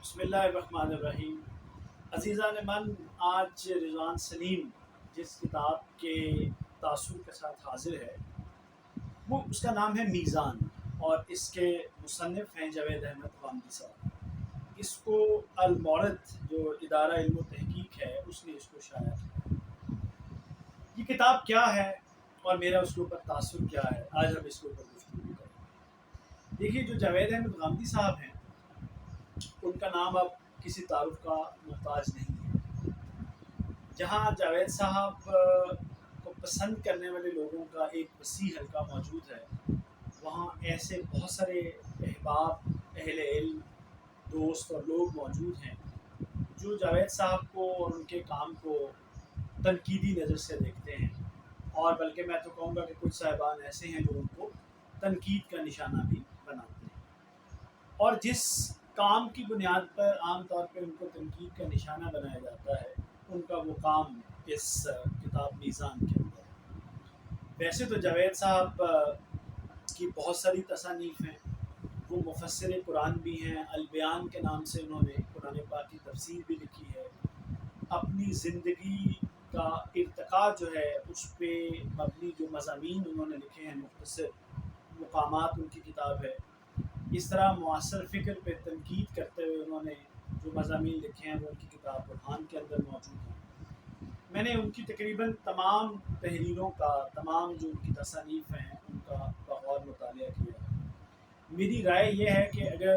بسم اللہ الرحمن الرحیم۔ عزیزان من، آج رضوان سلیم جس کتاب کے تاثر کے ساتھ حاضر ہے وہ اس کا نام ہے میزان، اور اس کے مصنف ہیں جاوید احمد غامدی صاحب۔ اس کو المورد جو ادارہ علم و تحقیق ہے اس نے اس کو شائع کیا۔ یہ کتاب کیا ہے اور میرا اس کے اوپر تاثر کیا ہے، آج ہم اس کے اوپر گفتگو کریں۔ دیکھیے، جو جاوید احمد غامدی صاحب ہیں ان کا نام اب کسی تعارف کا محتاج نہیں ہے۔ جہاں جاوید صاحب کو پسند کرنے والے لوگوں کا ایک وسیع حلقہ موجود ہے، وہاں ایسے بہت سارے احباب، اہل علم، دوست اور لوگ موجود ہیں جو جاوید صاحب کو اور ان کے کام کو تنقیدی نظر سے دیکھتے ہیں، اور بلکہ میں تو کہوں گا کہ کچھ صاحبان ایسے ہیں جو ان کو تنقید کا نشانہ بھی بناتے ہیں، اور جس کام کی بنیاد پر عام طور پہ ان کو تنقید کا نشانہ بنایا جاتا ہے ان کا وہ کام اس کتاب میزان کے اندر ہے۔ ویسے تو جاوید صاحب کی بہت ساری تصانیف ہیں، وہ مفسر قرآن بھی ہیں، البیان کے نام سے انہوں نے قرآن پاک کی تفسیر بھی لکھی ہے۔ اپنی زندگی کا ارتقاء جو ہے اس پہ مبنی جو مضامین انہوں نے لکھے ہیں، مختصر مقامات ان کی کتاب ہے۔ اس طرح معاصر فکر پہ تنقید کرتے ہوئے انہوں نے جو مضامین لکھے ہیں وہ ان کی کتاب برہان کے اندر موجود ہیں۔ میں نے ان کی تقریباً تمام تحریروں کا، تمام جو ان کی تصانیف ہیں ان کا بغور مطالعہ کیا ہے۔ میری رائے یہ ہے کہ اگر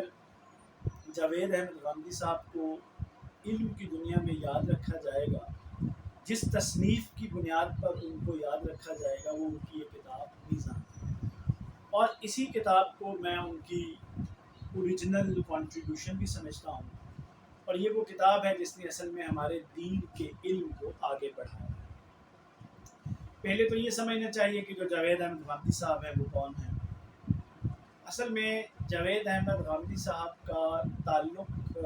جاوید احمد غامدی صاحب کو علم کی دنیا میں یاد رکھا جائے گا، جس تصنیف کی بنیاد پر ان کو یاد رکھا جائے گا، وہ ان کی یہ کتاب میزان ہے، اور اسی کتاب کو میں ان کی اوریجنل کنٹریبیوشن بھی سمجھتا ہوں، اور یہ وہ کتاب ہے جس نے اصل میں ہمارے دین کے علم کو آگے بڑھایا ہے۔ پہلے تو یہ سمجھنا چاہیے کہ جو جاوید احمد غامدی صاحب ہیں وہ کون ہیں۔ اصل میں جاوید احمد غامدی صاحب کا تعلق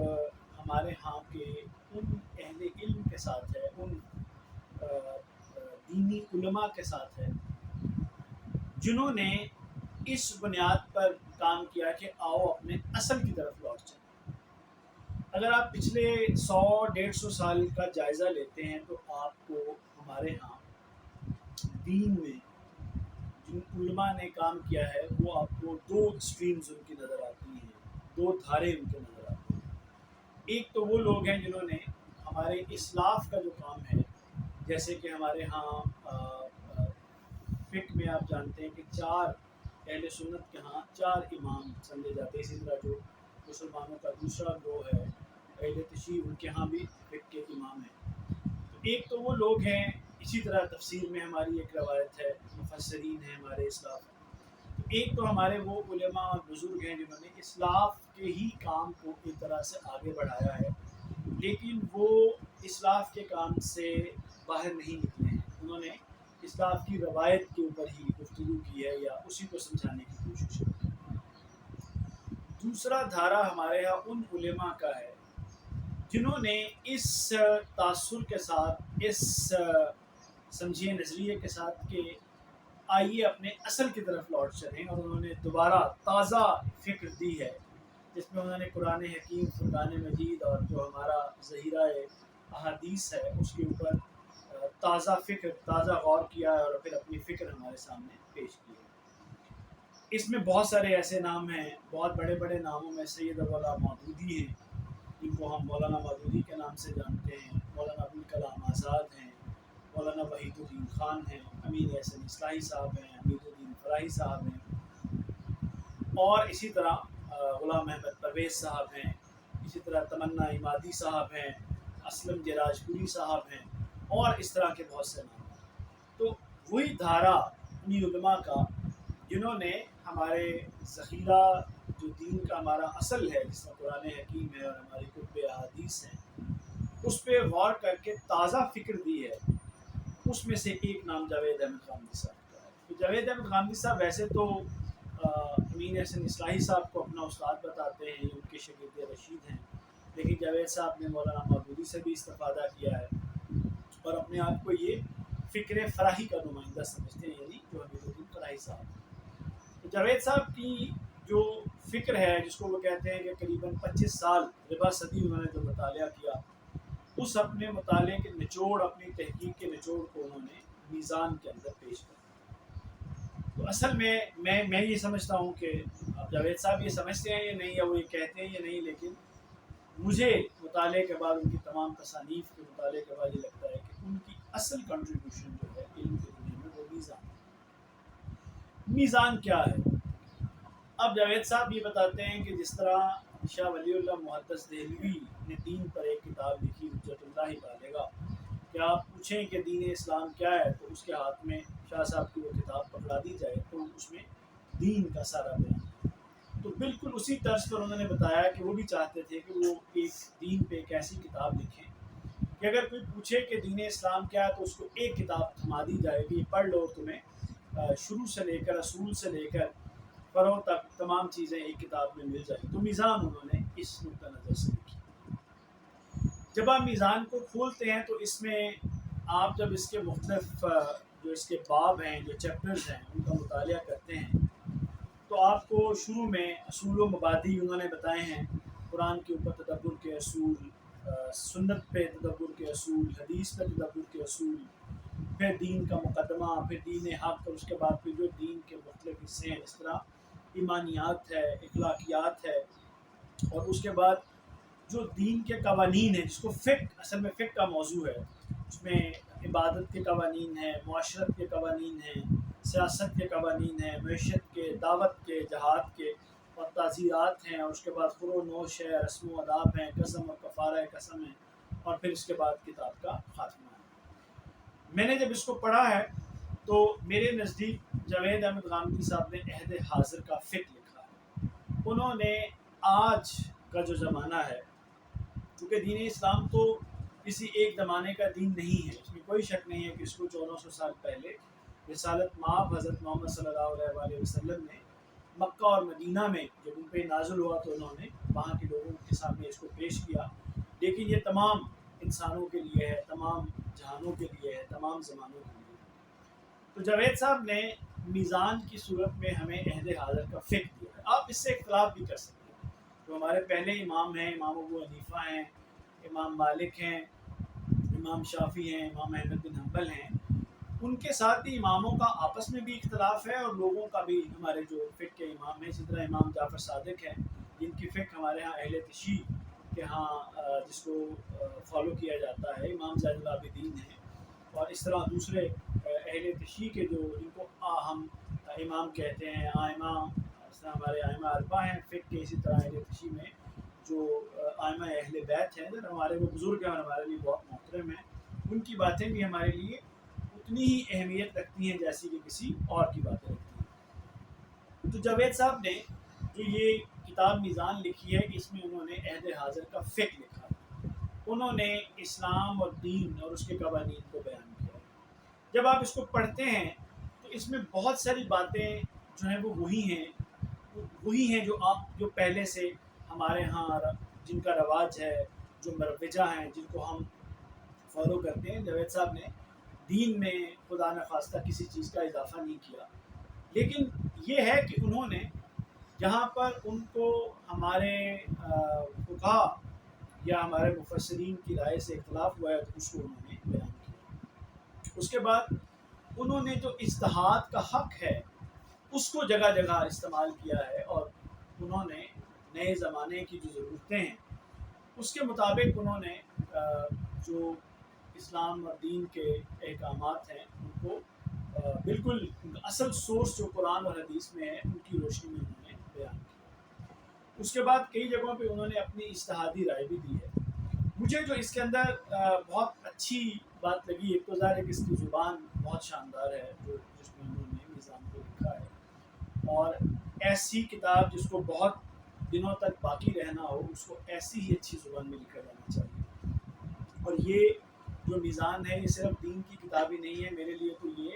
ہمارے ہاں کے ان اہل علم کے ساتھ ہے، ان دینی علماء کے ساتھ ہے جنہوں نے اس بنیاد پر کام کیا کہ آؤ اپنے اصل کی طرف لوٹ چلیں۔ اگر آپ پچھلے 100-150 سال کا جائزہ لیتے ہیں تو آپ کو ہمارے ہاں دین میں جن علماء نے کام کیا ہے وہ آپ کو دو اسٹریمز ان کی نظر آتی ہیں، دو دھارے ان کے نظر آتے ہیں۔ ایک تو وہ لوگ ہیں جنہوں نے ہمارے اسلاف کا جو کام ہے، جیسے کہ ہمارے ہاں فقہ میں آپ جانتے ہیں کہ 4 اہل سنت کے ہاں 4 امام سمجھے جاتے ہیں، اسی طرح جو مسلمانوں کا دوسرا گروہ ہے اہل تشیع، ان کے ہاں بھی فقہ کے امام ہیں۔ تو ایک تو وہ لوگ ہیں، اسی طرح تفسیر میں ہماری ایک روایت ہے، مفسرین ہیں ہمارے اسلاف۔ تو ایک تو ہمارے وہ علماء اور بزرگ ہیں جنہوں نے اسلاف کے ہی کام کو ایک طرح سے آگے بڑھایا ہے، لیکن وہ اسلاف کے کام سے باہر نہیں نکلے ہیں، انہوں نے اسلاف کی روایت کے اوپر ہی گفتگو کی ہے یا اسی کو سمجھانے کی کوشش کی ہے۔ دوسرا دھارا ہمارے یہاں ان علماء کا ہے جنہوں نے اس تاثر کے ساتھ، اس سمجھیے نظریے کے ساتھ کہ آئیے اپنے اصل کی طرف لوٹ چلیں، اور انہوں نے دوبارہ تازہ فکر دی ہے جس میں انہوں نے قرآن حکیم، فرقان مجید اور جو ہمارا ذخیرہ احادیث ہے اس کے اوپر تازہ فکر، تازہ غور کیا ہے، اور پھر اپنی فکر ہمارے سامنے پیش کی ہے۔ اس میں بہت سارے ایسے نام ہیں، بہت بڑے بڑے ناموں میں سید اولا مودودی ہیں جن کو ہم مولانا مودودی کے نام سے جانتے ہیں، مولانا ابوالکلام آزاد ہیں، مولانا وحید الدین خان ہیں، امین احسن اصلاحی صاحب ہیں، حمید الدین فلاحی صاحب ہیں، اور اسی طرح غلام احمد پرویز صاحب ہیں، اسی طرح تمنا عمادی صاحب ہیں، اسلم جراج پوری صاحب ہیں، اور اس طرح کے بہت سے نام ہیں۔ تو وہی دھارا انہی علماء کا جنہوں نے ہمارے ذخیرہ جو دین کا ہمارا اصل ہے، جس میں قرآن حکیم ہے اور ہماری کتب احادیث ہیں، اس پہ غور کر کے تازہ فکر دی ہے۔ اس میں سے ایک نام جاوید احمد غامدی صاحب کا ہے۔ تو جاوید احمد غامدی صاحب ویسے تو امین احسن اصلاحی صاحب کو اپنا استاد بتاتے ہیں، ان کے شاگرد رشید ہیں، لیکن جاوید صاحب نے مولانا مودودی سے بھی استفادہ کیا ہے، اور اپنے آپ کو یہ فکر فراہی کا نمائندہ سمجھتے ہیں، یعنی جو حمید الدین فلاحی صاحب۔ تو جاوید صاحب کی جو فکر ہے جس کو وہ کہتے ہیں کہ قریباً 25 سال ربع صدی انہوں نے جو مطالعہ کیا، اس اپنے مطالعے کے نچوڑ، اپنی تحقیق کے نچوڑ کو انہوں نے میزان کے اندر پیش کیا۔ تو اصل میں یہ سمجھتا ہوں کہ اب جاوید صاحب یہ سمجھتے ہیں یا نہیں، یا وہ یہ کہتے ہیں یا نہیں، لیکن مجھے مطالعے کے بعد، ان کی تمام تصانیف کے مطالعے کے بعد یہ لگتا ہے کہ ان کی اصل کنٹریبیوشن جو ہے علم کی دنیا میں وہ میزان ہے۔ میزان کیا ہے؟ اب جاوید صاحب یہ بتاتے ہیں کہ جس طرح شاہ ولی اللہ محدث دہلوی نے دین پر ایک کتاب لکھی، حجت اللہ بالغہ، کہ آپ پوچھیں کہ دین اسلام کیا ہے تو اس کے ہاتھ میں شاہ صاحب کی وہ کتاب پکڑا دی جائے تو اس میں دین کا سارا بیان ہے۔ تو بالکل اسی طرز پر انہوں نے بتایا کہ وہ بھی چاہتے تھے کہ وہ ایک دین پہ ایک ایسی کتاب لکھیں کہ اگر کوئی پوچھے کہ دین اسلام کیا ہے تو اس کو ایک کتاب تھما دی جائے کہ یہ پڑھ لو، تمہیں شروع سے لے کر اصول سے لے کر فروں تک تمام چیزیں ایک کتاب میں مل جائیں۔ تو میزان انہوں نے اس نقطہ نظر سے لکھی۔ جب آپ میزان کو کھولتے ہیں تو اس میں آپ جب اس کے مختلف جو اس کے باب ہیں، جو چیپٹرز ہیں، ان کا مطالعہ کرتے ہیں تو آپ کو شروع میں اصول و مبادی انہوں نے بتائے ہیں، قرآن کے اوپر تدبر کے اصول، سنت پہ تدبر کے اصول، حدیث پہ تدبر کے اصول، پھر دین کا مقدمہ، پھر دین حق، اور اس کے بعد پھر جو دین کے مختلف حصے ہیں، اس طرح ایمانیات ہے، اخلاقیات ہے، اور اس کے بعد جو دین کے قوانین ہیں جس کو فقہ، اصل میں فقہ کا موضوع ہے، اس میں عبادت کے قوانین ہیں، معاشرت کے قوانین ہیں، سیاست کے قوانین ہیں، معیشت کے، دعوت کے، جہاد کے، اور تعزیرات ہیں، اور اس کے بعد خور و نوش ہے، رسم و آداب ہیں، قسم اور کفارہ قسم ہے، اور پھر اس کے بعد کتاب کا خاتمہ ہے۔ میں نے جب اس کو پڑھا ہے تو میرے نزدیک جاوید احمد غامدی صاحب نے عہد حاضر کا فقہ لکھا ہے۔ انہوں نے آج کا جو زمانہ ہے، کیونکہ دین اسلام تو کسی ایک زمانے کا دین نہیں ہے، اس میں کوئی شک نہیں ہے کہ اس کو 1400 سال پہلے رسالت مآب حضرت محمد صلی اللہ علیہ وآلہ وسلم نے مکہ اور مدینہ میں جب ان پہ نازل ہوا تو انہوں نے وہاں کے لوگوں کے سامنے اس کو پیش کیا، لیکن یہ تمام انسانوں کے لیے ہے، تمام جہانوں کے لیے ہے، تمام زمانوں کے لیے ہے۔ تو جاوید صاحب نے میزان کی صورت میں ہمیں عہد حاضر کا فقہ دیا ہے۔ آپ اس سے اختلاف بھی کر سکتے ہیں۔ تو ہمارے پہلے امام ہیں، امام ابو حنیفہ ہیں، امام مالک ہیں، امام شافعی ہیں، امام احمد بن حنبل ہیں، ان کے ساتھ بھی اماموں کا آپس میں بھی اختلاف ہے، اور لوگوں کا بھی، ہمارے جو فقہ کے امام ہیں، اسی طرح امام جعفر صادق ہیں جن کی فقہ ہمارے ہاں اہل تشیع کے ہاں جس کو فالو کیا جاتا ہے، امام زین العابدین ہیں، اور اس طرح دوسرے اہل تشیع کے جو جن کو ہم امام کہتے ہیں، آئمہ، اس طرح ہمارے آئمہ اربعہ ہیں فقہ کے، اسی طرح اہل تشیع میں جو آئمہ اہل بیت ہیں، جو ہمارے وہ بزرگ ہیں اور ہمارے لیے بہت محترم ہیں، ان کی باتیں بھی ہمارے لیے اتنی ہی اہمیت رکھتی ہیں جیسی کہ کسی اور کی باتیں رکھتی ہیں۔ تو جاوید صاحب نے جو یہ کتاب میزان لکھی ہے، اس میں انہوں نے عہد حاضر کا فقہ لکھا ہے، انہوں نے اسلام اور دین اور اس کے قوانین کو بیان کیا ہے۔ جب آپ اس کو پڑھتے ہیں تو اس میں بہت ساری باتیں جو ہیں وہ وہی ہیں جو پہلے سے ہمارے ہاں جن کا رواج ہے، جو مروجہ ہیں، جن کو ہم فالو کرتے ہیں۔ جاوید صاحب نے دین میں خدا نخواستہ کسی چیز کا اضافہ نہیں کیا، لیکن یہ ہے کہ انہوں نے جہاں پر ان کو ہمارے فقہا یا ہمارے مفسرین کی رائے سے اختلاف ہوا ہے تو اس کو انہوں نے بیان کیا۔ اس کے بعد انہوں نے جو اجتہاد کا حق ہے اس کو جگہ جگہ استعمال کیا ہے، اور انہوں نے نئے زمانے کی جو ضرورتیں ہیں اس کے مطابق انہوں نے جو اسلام اور دین کے احکامات ہیں ان کو بالکل اصل سورس جو قرآن اور حدیث میں ہے ان کی روشنی میں انہوں نے بیان کیا۔ اس کے بعد کئی جگہوں پہ انہوں نے اپنی اجتہادی رائے بھی دی ہے۔ مجھے جو اس کے اندر بہت اچھی بات لگی، ایک تو ظاہر ہے کہ اس کی زبان بہت شاندار ہے جس میں انہوں نے میزان کو لکھا ہے، اور ایسی کتاب جس کو بہت دنوں تک باقی رہنا ہو اس کو ایسی ہی اچھی زبان میں لکھا جانا چاہیے۔ اور یہ جو میزان ہے یہ صرف دین کی کتاب ہی نہیں ہے، میرے لیے تو یہ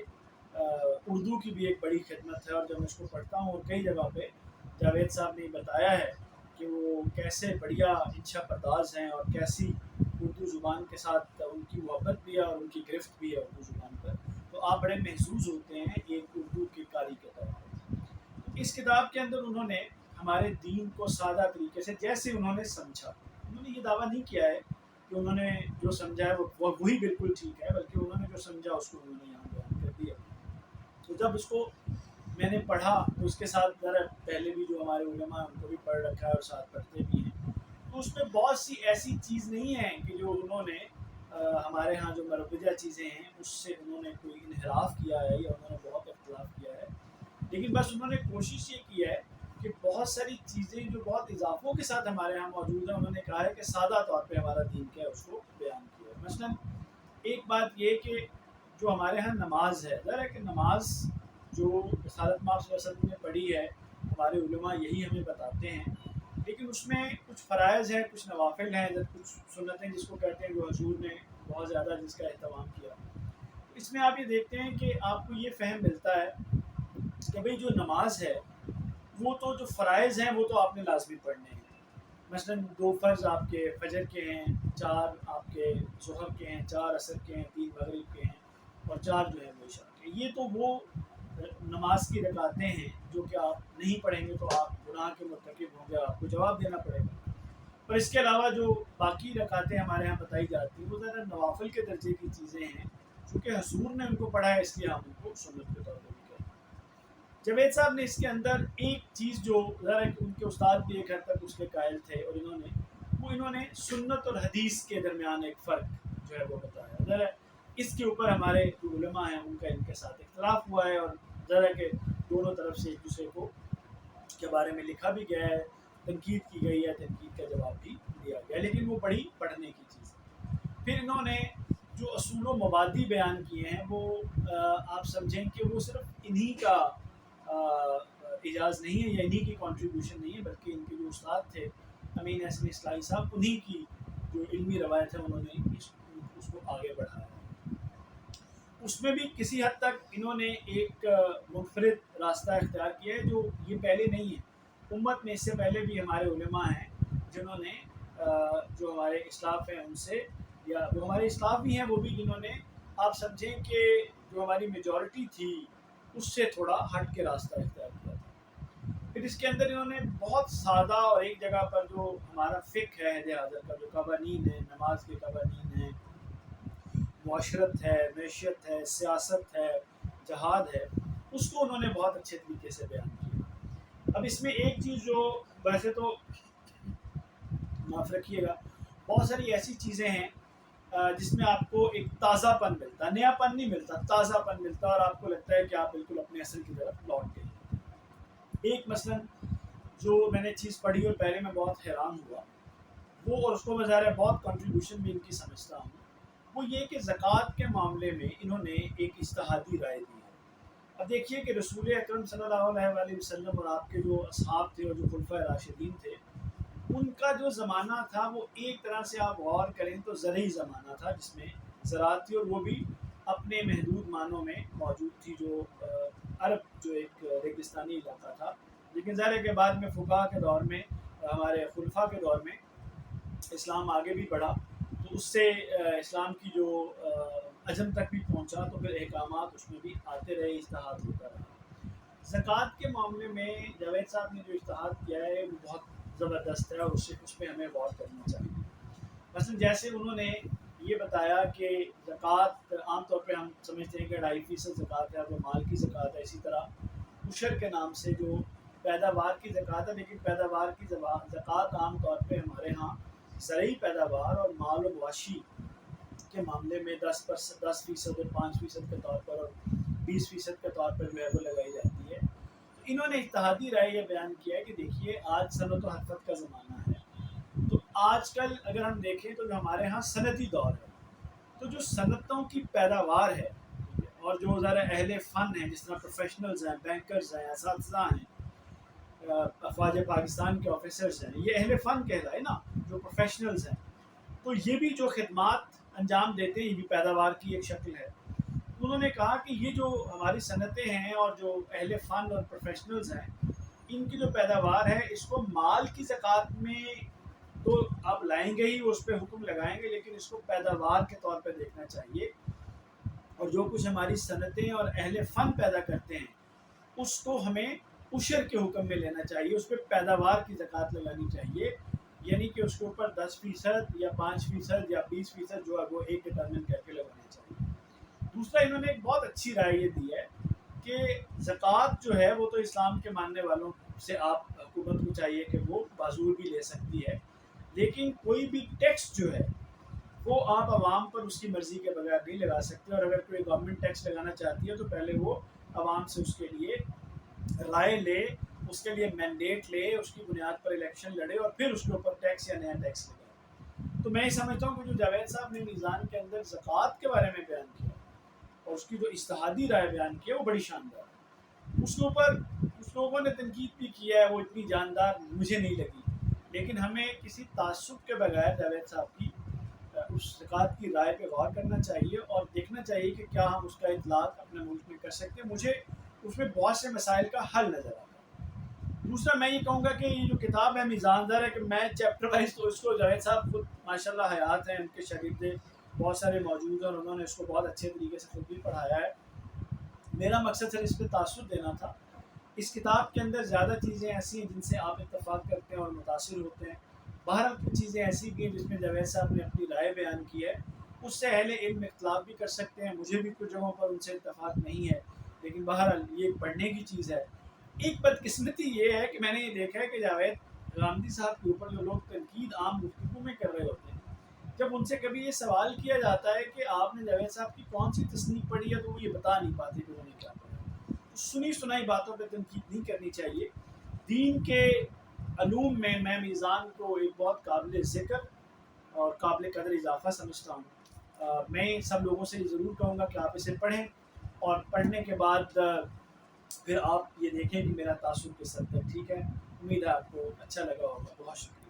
اردو کی بھی ایک بڑی خدمت ہے، اور جب میں اس کو پڑھتا ہوں اور کئی جگہ پہ جاوید صاحب نے بتایا ہے کہ وہ کیسے بڑھیا انشا پرداز ہیں، اور کیسی اردو زبان کے ساتھ ان کی محبت بھی ہے اور ان کی گرفت بھی ہے اردو زبان پر، تو آپ بڑے محظوظ ہوتے ہیں ایک اردو کے قاری کے طور پر۔ اس کتاب کے اندر انہوں نے ہمارے دین کو سادہ طریقے سے جیسے انہوں نے سمجھا. انہوں نے یہ دعویٰ نہیں کیا ہے کہ انہوں نے جو سمجھا ہے وہ وہی بالکل ٹھیک ہے، بلکہ انہوں نے جو سمجھا اس کو انہوں نے یہاں بیان کر دیا. تو جب اس کو میں نے پڑھا تو اس کے ساتھ ذرا پہلے بھی جو ہمارے علماء ہیں ان کو بھی پڑھ رکھا ہے اور ساتھ پڑھتے بھی ہیں، تو اس میں بہت سی ایسی چیز نہیں ہے کہ جو انہوں نے ہمارے ہاں جو مروجہ چیزیں ہیں اس سے انہوں نے کوئی انحراف کیا ہے یا انہوں نے بہت اختلاف کیا ہے. لیکن بس انہوں نے کوشش یہ کی ہے کہ بہت ساری چیزیں جو بہت اضافوں کے ساتھ ہمارے ہاں موجود ہیں انہوں نے کہا ہے کہ سادہ طور پہ ہمارا دین کیا ہے اس کو بیان کیا ہے. مثلاً ایک بات یہ کہ جو ہمارے ہاں نماز ہے، ظاہر ہے کہ نماز جو رسالت مآب صلی اللہ علیہ وسلم نے پڑھی ہے، ہمارے علماء یہی ہمیں بتاتے ہیں، لیکن اس میں کچھ فرائض ہیں، کچھ نوافل ہیں، کچھ سنتیں جس کو کہتے ہیں جو حضور نے بہت زیادہ جس کا اہتمام کیا. اس میں آپ یہ دیکھتے ہیں کہ آپ کو یہ فہم ملتا ہے کہ بھئی جو نماز ہے وہ تو جو فرائض ہیں وہ تو آپ نے لازمی پڑھنے ہیں. مثلاً 2 فرض آپ کے فجر کے ہیں، 4 آپ کے ظہر کے ہیں، 4 عصر کے ہیں، 3 مغرب کے ہیں اور 4 جو ہیں وہ عشاء کے. یہ تو وہ نماز کی رکعتیں ہیں جو کہ آپ نہیں پڑھیں گے تو آپ گناہ کے مرتکب ہوں گے، آپ کو جواب دینا پڑے گا. اور اس کے علاوہ جو باقی رکعتیں ہمارے ہاں بتائی جاتی ہیں وہ ذرا نوافل کے درجے کی چیزیں ہیں چونکہ حضور نے ان کو پڑھا ہے، اس لیے ہم ان کو سنت کے طور پر بھی کہتے ہیں. جاوید صاحب نے اس کے اندر ایک چیز جو ذرا ان کے استاد بھی ایک حد تک اس کے قائل تھے اور انہوں نے سنت اور حدیث کے درمیان ایک فرق جو ہے وہ بتایا. ذرا اس کے اوپر ہمارے جو علماء ہیں ان کا ان کے ساتھ اختلاف ہوا ہے اور ذرا کہ دونوں طرف سے ایک دوسرے کو کے بارے میں لکھا بھی گیا ہے، تنقید کی گئی ہے، تنقید کا جواب بھی دیا گیا، لیکن وہ بڑی پڑھنے کی چیز ہے. پھر انہوں نے جو اصول و مبادی بیان کیے ہیں وہ آپ سمجھیں کہ وہ صرف انہی کا اعجاز نہیں ہے یا انہی کی کنٹریبیوشن نہیں ہے، بلکہ ان کے جو استاد تھے امین احسن اصلاحی صاحب، انہی کی جو علمی روایت ہے انہوں نے اس کو آگے بڑھایا. اس میں بھی کسی حد تک انہوں نے ایک منفرد راستہ اختیار کیا ہے جو یہ پہلے نہیں ہے. امت میں اس سے پہلے بھی ہمارے علماء ہیں جنہوں نے جو ہمارے اسلاف ہیں ان سے، یا جو ہمارے اسلاف بھی ہیں وہ بھی جنہوں نے آپ سمجھیں کہ جو ہماری میجورٹی تھی اس سے تھوڑا ہٹ کے راستہ اختیار کیا تھا. پھر اس کے اندر انہوں نے بہت سادہ اور ایک جگہ پر جو ہمارا فقہ ہے عہد حاضر کا، جو قوانین ہیں، نماز کے قوانین ہیں، معاشرت ہے، معیشت ہے، سیاست ہے، جہاد ہے، اس کو انہوں نے بہت اچھے طریقے سے بیان کیا. اب اس میں ایک چیز جو ویسے تو معاف رکھیے گا بہت ساری ایسی چیزیں ہیں جس میں آپ کو ایک تازہ پن ملتا، نیا پن نہیں ملتا، تازہ پن ملتا اور آپ کو لگتا ہے کہ آپ بالکل اپنے اصل کی طرف لوٹ گئے. ایک مثلاً جو میں نے چیز پڑھی اور پہلے میں بہت حیران ہوا وہ، اور اس کو میں ظاہر ہے بہت کنٹریبیوشن بھی ان کی سمجھتا ہوں، وہ یہ کہ زکوٰۃ کے معاملے میں انہوں نے ایک اجتہادی رائے دی ہے. اب دیکھیے کہ رسول اکرم صلی اللہ علیہ وسلم اور آپ کے جو اصحاب تھے اور جو خلفۂ راشدین تھے ان کا جو زمانہ تھا وہ ایک طرح سے آپ غور کریں تو زرعی زمانہ تھا جس میں زراعت تھی اور وہ بھی اپنے محدود معنوں میں موجود تھی، جو عرب جو ایک ریگستانی علاقہ تھا. لیکن ظاہر کے بعد میں فقہا کے دور میں، ہمارے خلفاء کے دور میں اسلام آگے بھی بڑھا تو اس سے اسلام کی جو عجم تک بھی پہنچا تو پھر احکامات اس میں بھی آتے رہے، اجتہاد ہوتا رہا. زکوٰۃ کے معاملے میں جاوید صاحب نے جو اجتہاد کیا ہے وہ بہت زبردست ہے اور اس پہ ہمیں غور کرنا چاہیے. مثلا جیسے انہوں نے یہ بتایا کہ زکوٰۃ عام طور پہ ہم سمجھتے ہیں کہ 2.5% زکوٰۃ ہے وہ مال کی زکوٰۃ ہے. اسی طرح عشر کے نام سے جو پیداوار کی زکوٰۃ ہے، لیکن پیداوار کی زکوٰۃ عام طور پہ ہمارے ہاں زرعی پیداوار اور مال و مواشی کے معاملے میں 10% اور 5% کے طور پر اور 20% کے طور پر جو ہے وہ لگائی جاتی ہے. انہوں نے اجتہادی رائے یہ بیان کیا ہے کہ دیکھیے آج صنعت و حرفت کا زمانہ ہے، تو آج کل اگر ہم دیکھیں تو جو ہمارے ہاں صنعتی دور ہے تو جو صنعتوں کی پیداوار ہے اور جو ذرا اہل فن ہیں جس طرح پروفیشنلز ہیں، بینکرز ہیں، اساتذہ ہیں، افواج پاکستان کے آفیسرز ہیں، یہ اہل فن کہلائے نا، جو پروفیشنلز ہیں، تو یہ بھی جو خدمات انجام دیتے ہیں یہ بھی پیداوار کی ایک شکل ہے. انہوں نے کہا کہ یہ جو ہماری صنعتیں ہیں اور جو اہل فن اور پروفیشنلز ہیں ان کی جو پیداوار ہے اس کو مال کی زکوٰۃ میں تو آپ لائیں گے ہی، اس پہ حکم لگائیں گے، لیکن اس کو پیداوار کے طور پہ دیکھنا چاہیے. اور جو کچھ ہماری صنعتیں اور اہل فن پیدا کرتے ہیں اس کو ہمیں عشر کے حکم میں لینا چاہیے، اس پہ پیداوار کی زکوٰۃ لگانی چاہیے، یعنی کہ اس کے اوپر 10% یا 5% یا 20% جو ہے وہ ایک ڈٹرمن کر کے لگانا چاہیے۔ دوسرا انہوں نے ایک بہت اچھی رائے یہ دی ہے کہ زکوٰۃ جو ہے وہ تو اسلام کے ماننے والوں سے آپ حکومت کو چاہیے کہ وہ معذور بھی لے سکتی ہے، لیکن کوئی بھی ٹیکس جو ہے وہ آپ عوام پر اس کی مرضی کے بغیر نہیں لگا سکتے، اور اگر کوئی گورنمنٹ ٹیکس لگانا چاہتی ہے تو پہلے وہ عوام سے اس کے لیے رائے لے، اس کے لیے مینڈیٹ لے، اس کی بنیاد پر الیکشن لڑے اور پھر اس کے اوپر ٹیکس یا نیا ٹیکس لگائے۔ تو میں یہ سمجھتا ہوں کہ جو جاوید صاحب نے میزان کے اندر زکوٰۃ کے بارے میں بیان کیا اور اس کی جو اجتہادی رائے بیان کی ہے وہ بڑی شاندار ہے۔ اس کے اوپر کچھ لوگوں نے تنقید بھی کیا ہے، وہ اتنی جاندار مجھے نہیں لگی، لیکن ہمیں کسی تعصب کے بغیر جاوید صاحب کی اس زکوٰۃ کی رائے پہ غور کرنا چاہیے اور دیکھنا چاہیے کہ کیا ہم اس کا اطلاق اپنے ملک میں کر سکتے ہیں۔ مجھے اس میں بہت سے مسائل کا حل نظر آتا ہے۔ دوسرا میں یہ کہوں گا کہ یہ جو کتاب ہے میزان دار ہے کہ میں چیپٹر وائز تو اس کو جاوید صاحب خود ماشاء اللہ حیات ہیں، ان کے شاگردے بہت سارے موجود ہیں اور انہوں نے اس کو بہت اچھے طریقے سے خود بھی پڑھایا ہے۔ میرا مقصد صرف اس پہ تاثر دینا تھا۔ اس کتاب کے اندر زیادہ چیزیں ایسی ہیں جن سے آپ اتفاق کرتے ہیں اور متاثر ہوتے ہیں، بہرحال کچھ چیزیں ایسی بھی ہیں جس میں جاوید صاحب نے اپنی رائے بیان کی ہے، اس سے اہل علم اختلاف بھی کر سکتے ہیں، مجھے بھی کچھ جگہوں پر ان سے اتفاق نہیں ہے، لیکن بہرحال یہ پڑھنے کی چیز ہے۔ ایک بدقسمتی یہ ہے کہ میں نے یہ دیکھا ہے کہ جاوید غامدی صاحب کے اوپر جو لوگ تنقید عام گفتگو میں کر رہے ہوتے ہیں، جب ان سے کبھی یہ سوال کیا جاتا ہے کہ آپ نے جاوید صاحب کی کون سی تصنیف پڑھی ہے تو وہ یہ بتا نہیں پاتے کہ انہوں نے کیا پڑھا۔ سنی سنائی باتوں پہ تنقید نہیں کرنی چاہیے۔ دین کے علوم میں میزان کو ایک بہت قابل ذکر اور قابل قدر اضافہ سمجھتا ہوں۔ میں سب لوگوں سے ضرور کہوں گا کہ آپ اسے پڑھیں اور پڑھنے کے بعد پھر آپ یہ دیکھیں کہ میرا تاثر کس حد تک ٹھیک ہے۔ امید ہے آپ کو اچھا لگا ہوگا۔ بہت شکریہ۔